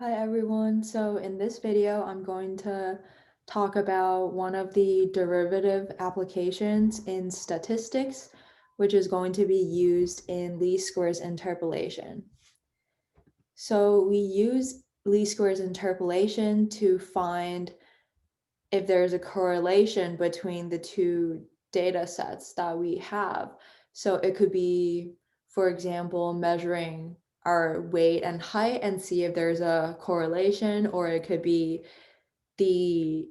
Hi everyone. So in this video, I'm going to talk about one of the derivative applications in statistics, which is going to be used in least squares interpolation. So we use least squares interpolation to find if there's a correlation between the two data sets that we have. So it could be, for example, measuring our weight and height and see if there's a correlation, or it could be the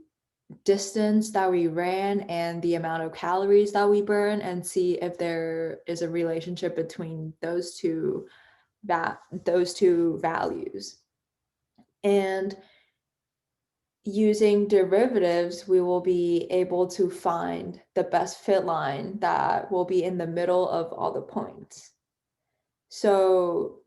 distance that we ran and the amount of calories that we burn and see if there is a relationship between those two values. And using derivatives, we will be able to find the best fit line that will be in the middle of all the points. So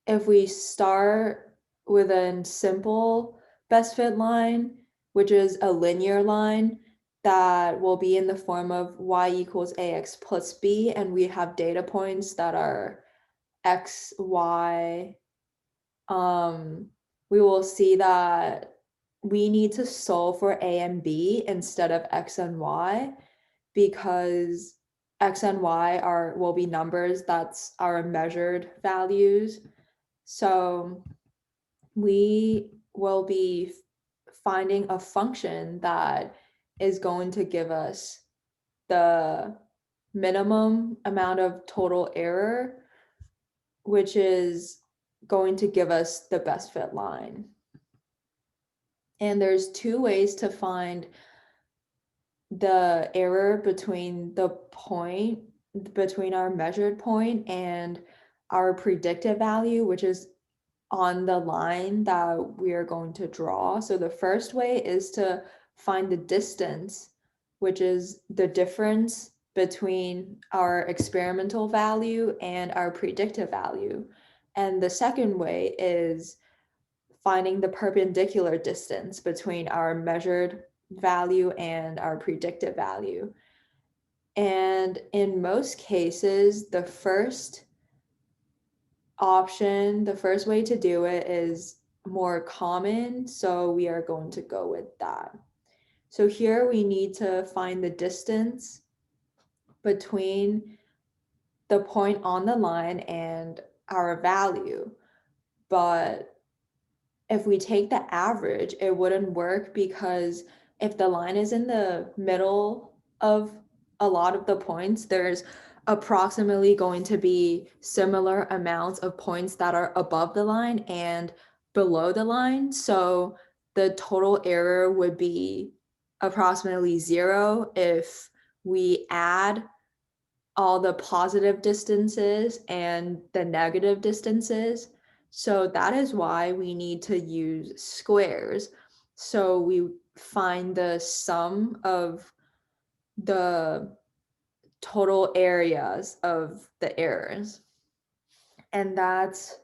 if we start with a simple best fit line, which is a linear line that will be in the form of y equals ax plus b, and we have data points that are x, y, we will see that we need to solve for a and b instead of x and y because x and y will be numbers that's our measured values. So we will be finding a function that is going to give us the minimum amount of total error, which is going to give us the best fit line. And there's two ways to find the error between between our measured point and our predicted value, which is on the line that we are going to draw. So the first way is to find the distance, which is the difference between our experimental value and our predictive value. And the second way is finding the perpendicular distance between our measured value and our predicted value. And in most cases, the first way to do it is more common, so we are going to go with that. So here we need to find the distance between the point on the line and our value. But if we take the average, it wouldn't work because if the line is in the middle of a lot of the points, there's approximately going to be similar amounts of points that are above the line and below the line. So the total error would be approximately 0 if we add all the positive distances and the negative distances. So that is why we need to use squares. So we find the sum of the total areas of the errors. And that's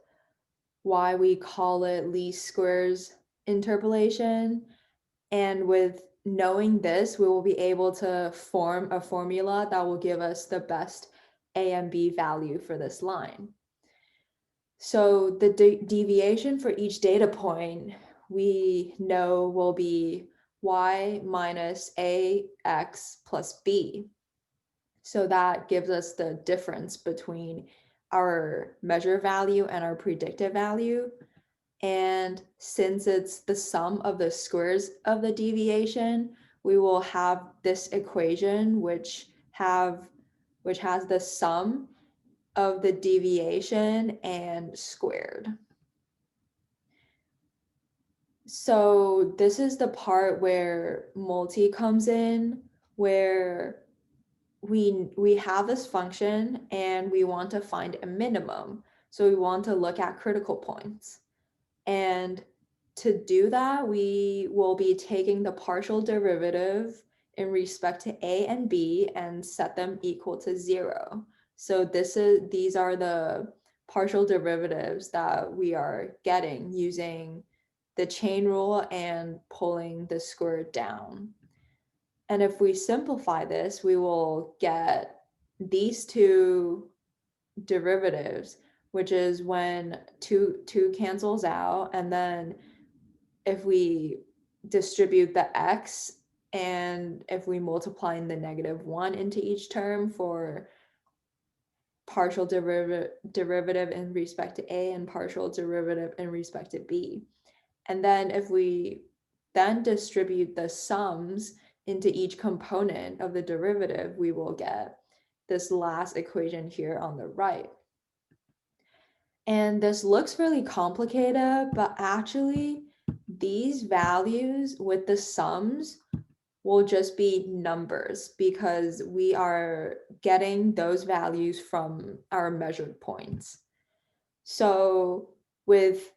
why we call it least squares interpolation. And with knowing this, we will be able to form a formula that will give us the best a and b value for this line. So the deviation for each data point we know will be y minus ax plus b. So that gives us the difference between our measure value and our predicted value. And since it's the sum of the squares of the deviation, we will have this equation which has the sum of the deviation and squared. So this is the part where multi comes in, where we have this function and we want to find a minimum. So we want to look at critical points. And to do that, we will be taking the partial derivative in respect to a and b and set them equal to 0. So these are the partial derivatives that we are getting using the chain rule and pulling the square down. And if we simplify this, we will get these two derivatives, which is when two cancels out, and then if we distribute the x and if we multiply in the -1 into each term for partial derivative in respect to a and partial derivative in respect to b. And then if we then distribute the sums into each component of the derivative, we will get this last equation here on the right. And this looks really complicated, but actually these values with the sums will just be numbers because we are getting those values from our measured points. So with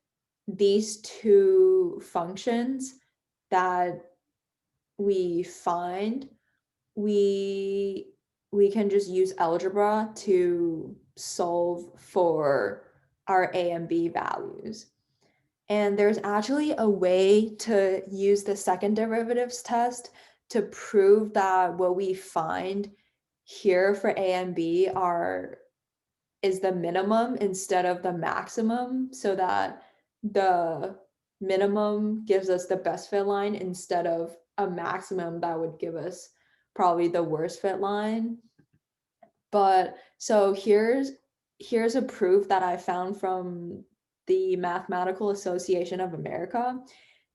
these two functions that we find, we can just use algebra to solve for our a and b values. And there's actually a way to use the second derivatives test to prove that what we find here for a and b is the minimum instead of the maximum, so that the minimum gives us the best fit line instead of a maximum that would give us probably the worst fit line. But so here's a proof that I found from the Mathematical Association of America.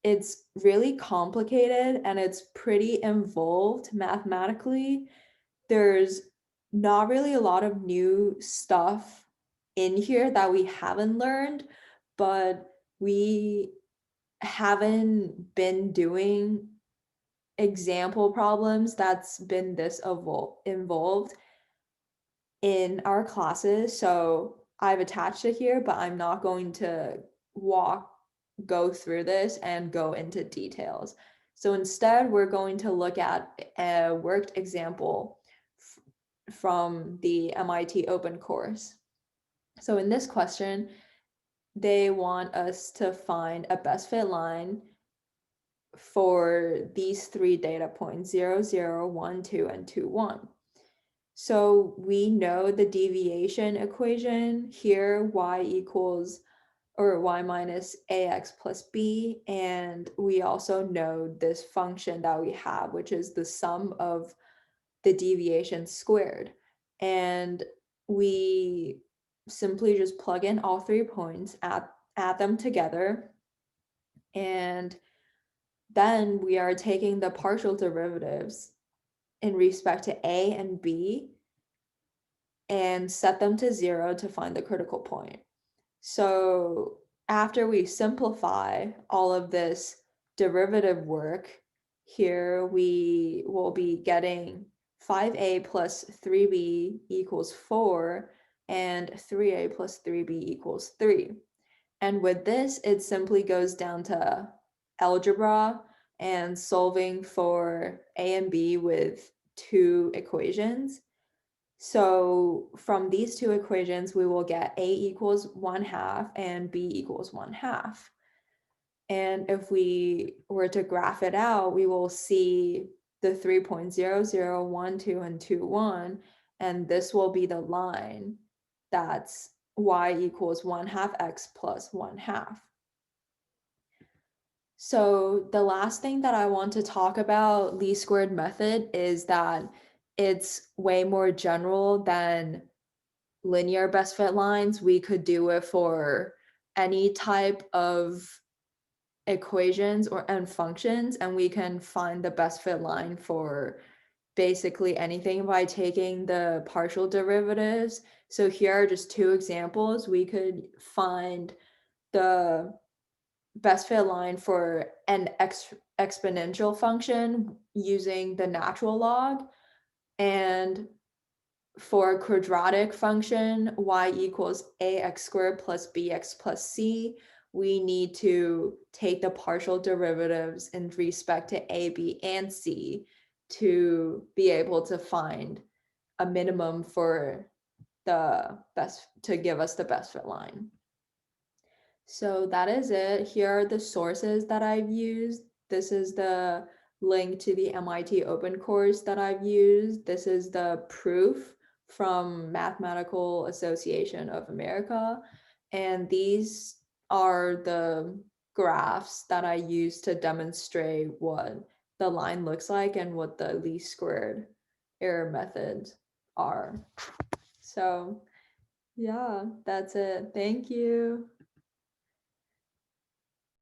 It's really complicated and it's pretty involved mathematically. There's not really a lot of new stuff in here that we haven't learned, but we haven't been doing example problems that's been this involved in our classes. So I've attached it here, but I'm not going to go through this and go into details. So instead, we're going to look at a worked example from the MIT Open course. So in this question, they want us to find a best fit line for these three data points, 0, 0, 1, 2, and 2, 1. So we know the deviation equation here, y equals or y minus ax plus b, and we also know this function that we have, which is the sum of the deviation squared. And we simply just plug in all 3 points, add them together, and then we are taking the partial derivatives in respect to a and b and set them to 0 to find the critical point. So after we simplify all of this derivative work, here we will be getting 5a plus 3b equals 4 and 3a plus 3b equals 3. And with this, it simply goes down to algebra and solving for a and b with 2 equations. So from these 2 equations, we will get a equals 1/2 and b equals 1/2. And if we were to graph it out, we will see the 3.0, 0, 1, 2, and 2, 1. And this will be the line that's y equals 1/2 x plus 1/2. So the last thing that I want to talk about least squared method is that it's way more general than linear best fit lines. We could do it for any type of equations and functions, and we can find the best fit line for basically anything by taking the partial derivatives. So here are just 2 examples. We could find the best fit line for an exponential function using the natural log, and for a quadratic function, y equals ax squared plus bx plus c, we need to take the partial derivatives in respect to a, b, and c to be able to find a minimum for to give us the best fit line. So that is it. Here are the sources that I've used. This is the link to the MIT Open course that I've used. This is the proof from Mathematical Association of America. And these are the graphs that I use to demonstrate what the line looks like and what the least squared error methods are. So yeah, that's it. Thank you.